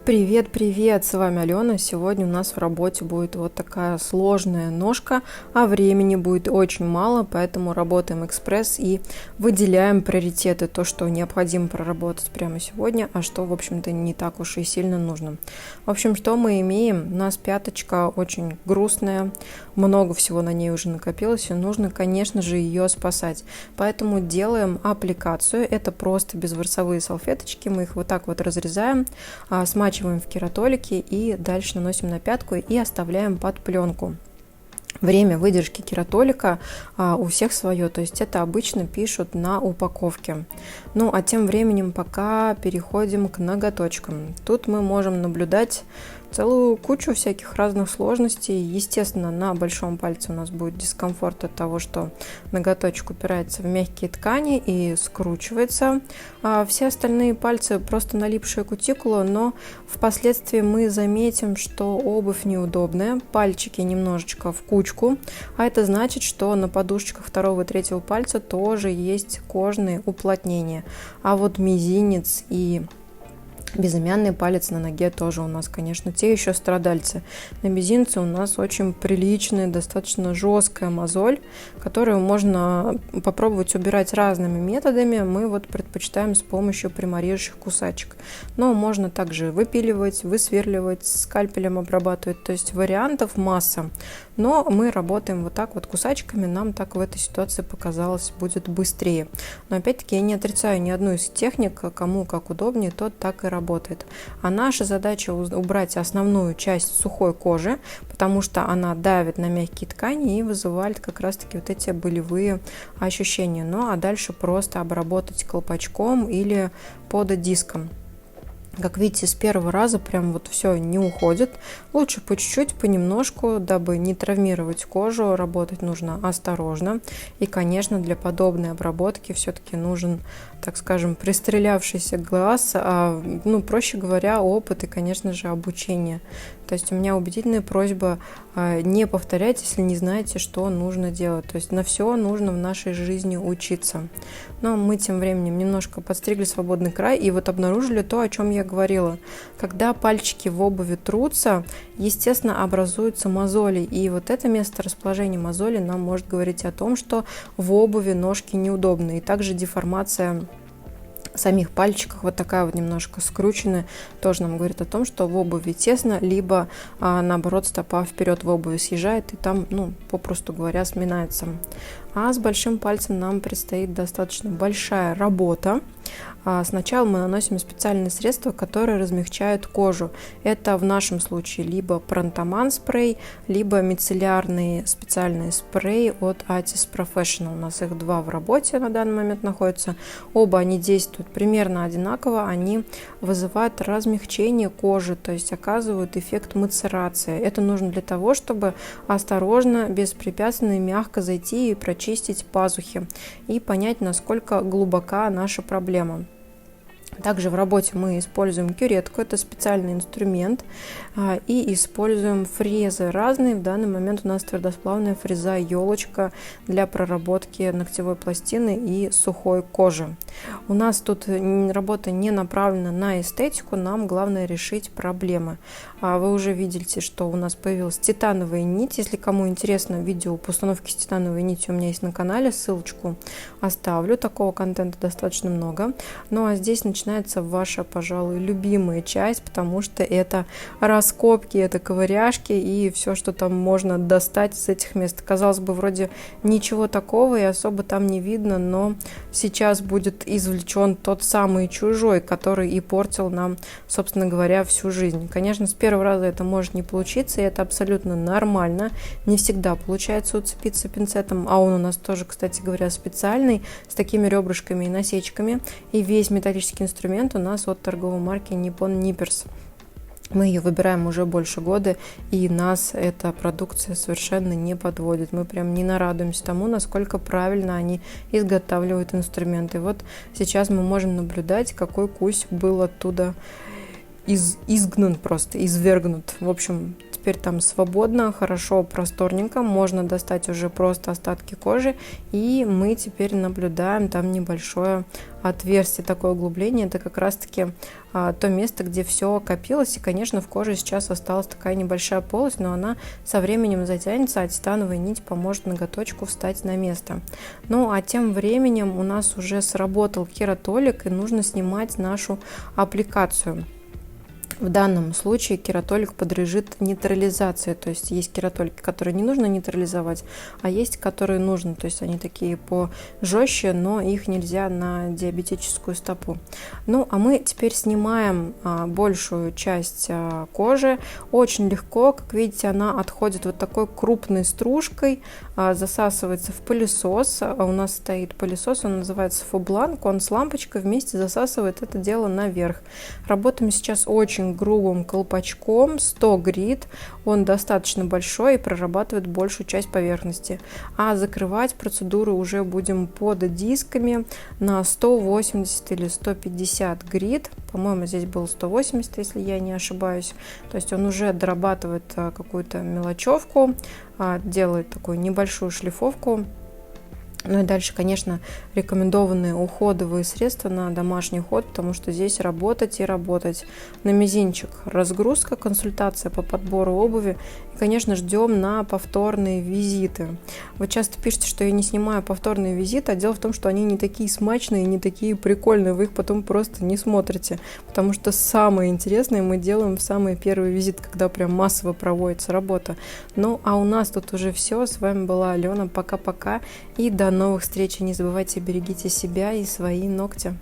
Привет, привет! С вами Алена. Сегодня у нас в работе будет вот такая сложная ножка, а времени будет очень мало, поэтому работаем экспресс и выделяем приоритеты, то, что необходимо проработать прямо сегодня, а что, в общем-то, не так уж и сильно нужно. В общем, что мы имеем? У нас пяточка очень грустная, много всего на ней уже накопилось, и нужно, конечно же, ее спасать. Поэтому делаем аппликацию. Это просто безворсовые салфеточки, мы их вот так вот разрезаем, смачиваем в кератолике и дальше наносим на пятку и оставляем под пленку. Время выдержки кератолика у всех свое, то есть это обычно пишут на упаковке. Ну а тем временем пока переходим к ноготочкам. Тут мы можем наблюдать целую кучу всяких разных сложностей. Естественно, на большом пальце у нас будет дискомфорт от того, что ноготочек упирается в мягкие ткани и скручивается. Все остальные пальцы просто налипшая кутикула, но впоследствии мы заметим, что обувь неудобная, пальчики немножечко в кучку, а это значит, что на подушечках второго и третьего пальца тоже есть кожные уплотнения. А вот мизинец и безымянный палец на ноге тоже у нас, конечно, те еще страдальцы. На мизинце у нас очень приличная, достаточно жесткая мозоль, которую можно попробовать убирать разными методами. Мы вот предпочитаем с помощью пряморежущих кусачек. Но можно также выпиливать, высверливать, скальпелем обрабатывать. То есть вариантов масса. Но мы работаем вот так вот кусачками. Нам так в этой ситуации показалось будет быстрее. Но опять-таки я не отрицаю ни одну из техник. Кому как удобнее, тот так и работает. А наша задача убрать основную часть сухой кожи, потому что она давит на мягкие ткани и вызывает как раз-таки вот эти болевые ощущения. Ну а дальше просто обработать колпачком или под диском. Как видите, с первого раза прям вот все не уходит. Лучше по чуть-чуть, понемножку, дабы не травмировать кожу. Работать нужно осторожно. И, конечно, для подобной обработки все-таки нужен, так скажем, пристрелявшийся глаз, проще говоря, опыт и, конечно же, обучение. То есть у меня убедительная просьба не повторять, если не знаете, что нужно делать. То есть на все нужно в нашей жизни учиться. Но мы тем временем немножко подстригли свободный край и вот обнаружили то, о чем я говорила. Когда пальчики в обуви трутся, естественно, образуются мозоли. И вот это место расположения мозоли нам может говорить о том, что в обуви ножки неудобны. И также деформация самих пальчиков вот такая вот немножко скрученная тоже нам говорит о том, что в обуви тесно, либо наоборот стопа вперед в обуви съезжает и там, попросту говоря, сминается. А с большим пальцем нам предстоит достаточно большая работа. Сначала мы наносим специальные средства, которые размягчают кожу. Это в нашем случае либо Пронтоман спрей, либо мицеллярные специальные спреи от Atis Professional. У нас их два в работе на данный момент находятся. Оба они действуют примерно одинаково. Они вызывают размягчение кожи, то есть оказывают эффект мацерации. Это нужно для того, чтобы осторожно, беспрепятственно и мягко зайти и прочистить пазухи и понять, насколько глубока наша проблема. Также в работе мы используем кюретку, это специальный инструмент, и используем фрезы разные. В данный момент у нас твердосплавная фреза елочка для проработки ногтевой пластины и сухой кожи. У нас тут работа не направлена на эстетику, нам главное решить проблемы. Вы уже видите, что у нас появилась титановая нить. Если кому интересно видео по установке с титановой нитью, у меня есть на канале, ссылочку оставлю. Такого контента достаточно много. Ну а здесь начинается ваша, пожалуй, любимая часть, потому что это раскопки, это ковыряшки и все, что там можно достать с этих мест. Казалось бы, вроде ничего такого и особо там не видно, но сейчас будет извлечен тот самый чужой, который и портил нам, собственно говоря, всю жизнь. Конечно, с первого раза это может не получиться, и это абсолютно нормально. Не всегда получается уцепиться пинцетом, а он у нас тоже, кстати говоря, специальный, с такими ребрышками и насечками. И весь металлический инструмент у нас от торговой марки Nippon Nippers. Мы ее выбираем уже больше года, и нас эта продукция совершенно не подводит. Мы прям не нарадуемся тому, насколько правильно они изготавливают инструменты. Вот сейчас мы можем наблюдать, какой кусь был оттуда изгнан, просто извергнут. В общем, теперь теперь там свободно, хорошо, просторненько, можно достать уже просто остатки кожи, и мы теперь наблюдаем там небольшое отверстие, такое углубление. Это как раз-таки то место, где все копилось, и, конечно, в коже сейчас осталась такая небольшая полость, но она со временем затянется, а титановая нить поможет ноготочку встать на место. Ну, а тем временем у нас уже сработал кератолик, и нужно снимать нашу аппликацию. В данном случае кератолик подлежит нейтрализации, то есть есть кератолики, которые не нужно нейтрализовать, а есть, которые нужно, то есть они такие пожестче, но их нельзя на диабетическую стопу. Ну, а мы теперь снимаем большую часть кожи, очень легко, как видите, она отходит вот такой крупной стружкой, засасывается в пылесос. У нас стоит пылесос, он называется Фобланк, он с лампочкой вместе засасывает это дело наверх. Работаем сейчас очень грубым колпачком, 100 грит, он достаточно большой и прорабатывает большую часть поверхности. А закрывать процедуру уже будем под дисками на 180 или 150 грит, по-моему, здесь был 180, если я не ошибаюсь. То есть он уже дорабатывает какую-то мелочевку, делает такую небольшую шлифовку. Ну и дальше, конечно, рекомендованные уходовые средства на домашний уход, потому что здесь работать и работать. На мизинчик разгрузка, консультация по подбору обуви. И, конечно, ждем на повторные визиты. Вы часто пишете, что я не снимаю повторные визиты, а дело в том, что они не такие смачные, не такие прикольные, вы их потом просто не смотрите. Потому что самое интересное мы делаем в самый первый визит, когда прям массово проводится работа. Ну, а у нас тут уже все. С вами была Алена. Пока-пока и до новых встреч. Не забывайте, берегите себя и свои ногти.